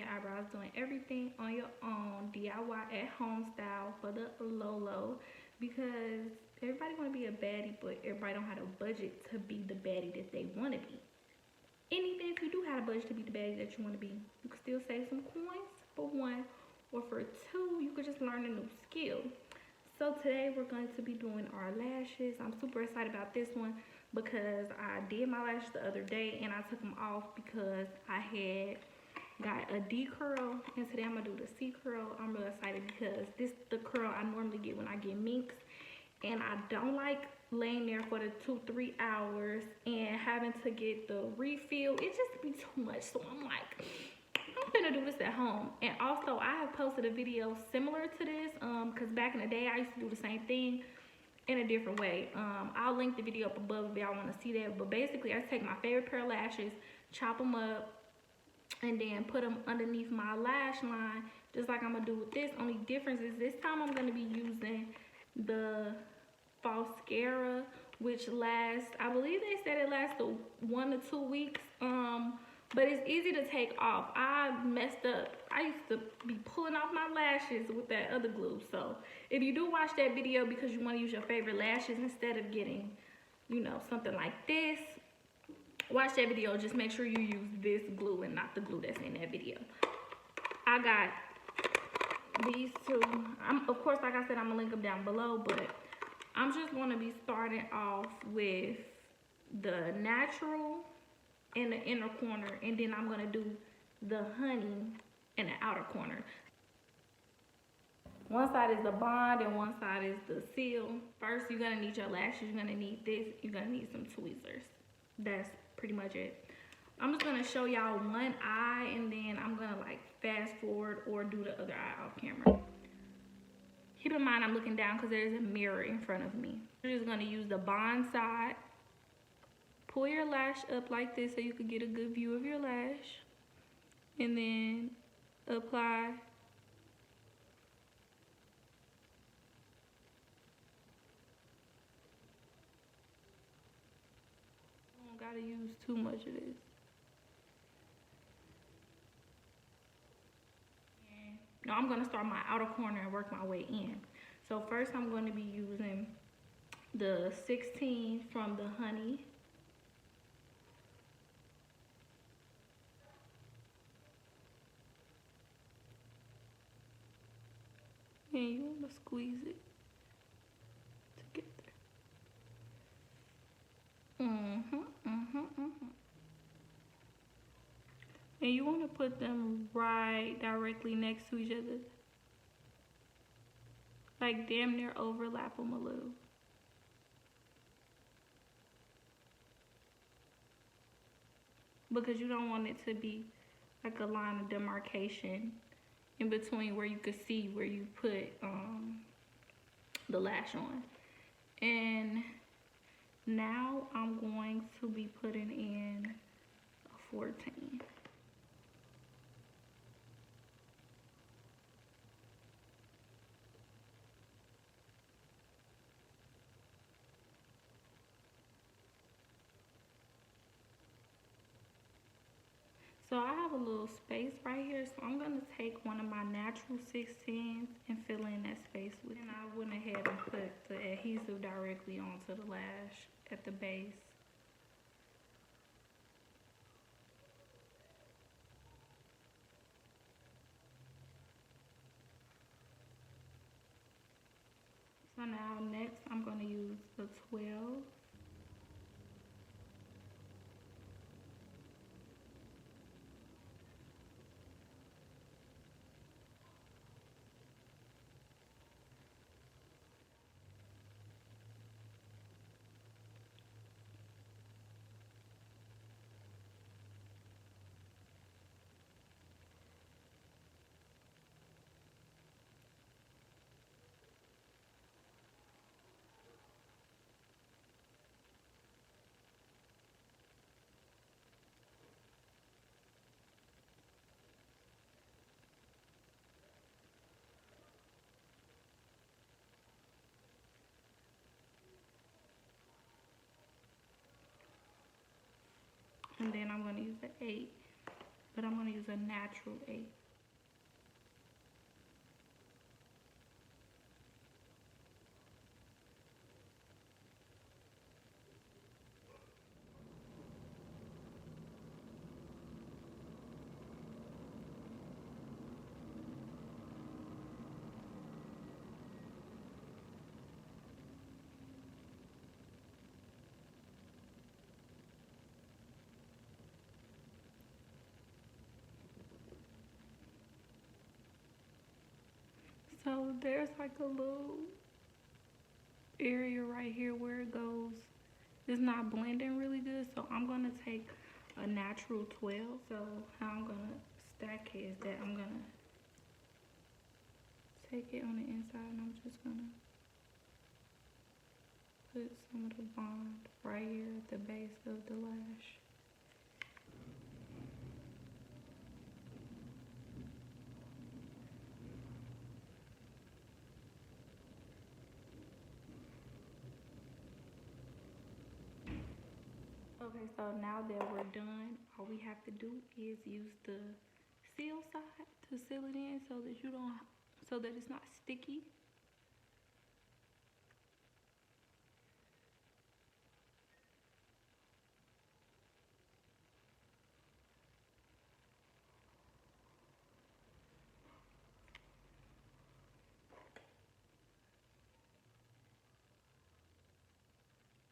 your eyebrows, doing everything on your own, DIY at home style for the low, because everybody want to be a baddie, but everybody don't have a budget to be the baddie that they want to be. And even if you do have a budget to be the baddie that you want to be, you can still save some coins for one, or for two, you could just learn a new skill. So today we're going to be doing our lashes. I'm super excited about this one because I did my lashes the other day and I took them off because I had got a D curl, and today I'm gonna do the C curl. I'm real excited because this is the curl I normally get when I get minks, and I don't like laying there for the 2-3 hours and having to get the refill. It just be too much. So I'm like, I'm gonna do this at home. And also I have posted a video similar to this because back in the day I used to do the same thing in a different way. I'll link the video up above if y'all want to see that. But basically I take my favorite pair of lashes, chop them up, and then put them underneath my lash line, just like I'm gonna do with this. Only difference is this time I'm gonna be using the Falscara, which lasts, I believe they said it lasts 1 to 2 weeks. But it's easy to take off. I messed up. I used to be pulling off my lashes with that other glue. So if you do watch that video because you want to use your favorite lashes instead of getting, you know, something like this, watch that video. Just make sure you use this glue and not the glue that's in that video. I got these two. Of course, like I said, I'm gonna link them down below, but I'm just gonna be starting off with the natural in the inner corner, and then I'm gonna do the honey in the outer corner. One side is the bond and one side is the seal. First, you're gonna need your lashes. You're gonna need this. You're gonna need some tweezers. That's pretty much it. I'm just gonna show y'all one eye, and then I'm gonna like fast forward or do the other eye off camera. Keep in mind I'm looking down because there's a mirror in front of me. You're just gonna use the bond side. Pull your lash up like this so you can get a good view of your lash. And then apply. You don't gotta use too much of this. Now I'm gonna start my outer corner and work my way in. So first I'm going to be using the 16 from the honey. And you want to squeeze it together. And you want to put them right directly next to each other. Like damn near overlap them a little. Because you don't want it to be like a line of demarcation in between where you could see where you put the lash on. And now I'm going to be putting in a 14. So I have a little space right here, so I'm gonna take one of my natural 16s and fill in that space with it. And I went ahead and put the adhesive directly onto the lash at the base. So now next I'm gonna use the 12. And then I'm gonna use the 8. but I'm gonna use a natural 8. So there's like a little area right here where it goes. It's not blending really good, so I'm gonna take a natural 12. So how I'm gonna stack it is that I'm gonna take it on the inside and I'm just gonna put some of the bond right here at the base of the lash. Okay, so now that we're done, all we have to do is use the seal side to seal it in so that it's not sticky.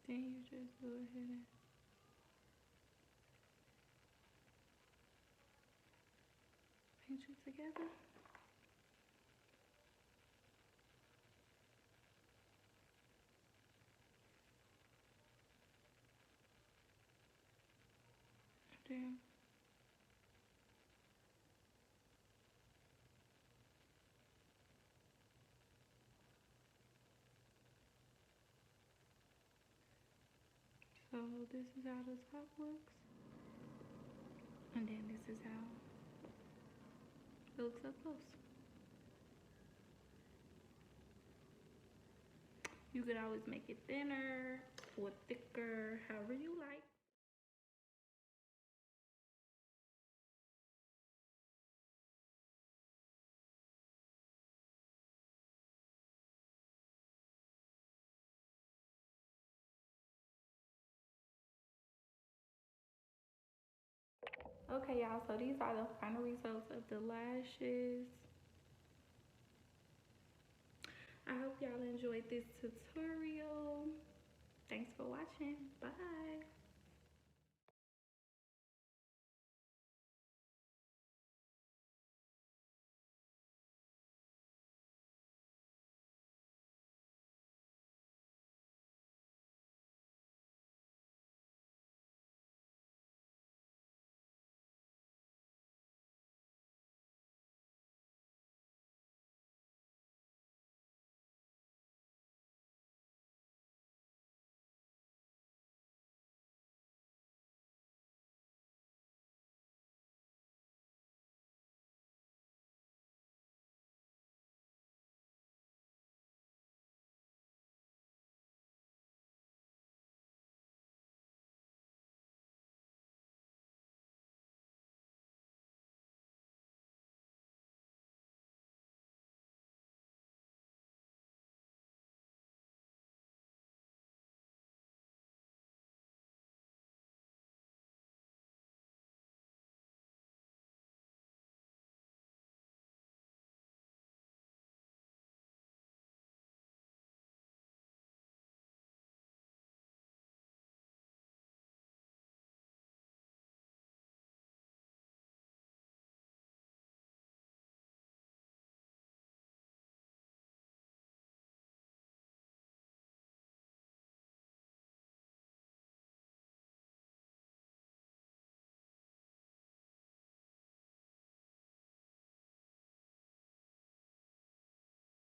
Then you just go ahead and pinch it together. Then so this is how the top looks. And then this is how it looks up close. You could always make it thinner or thicker, however you like. Okay, y'all, so these are the final results of the lashes. I hope y'all enjoyed this tutorial. Thanks for watching. Bye.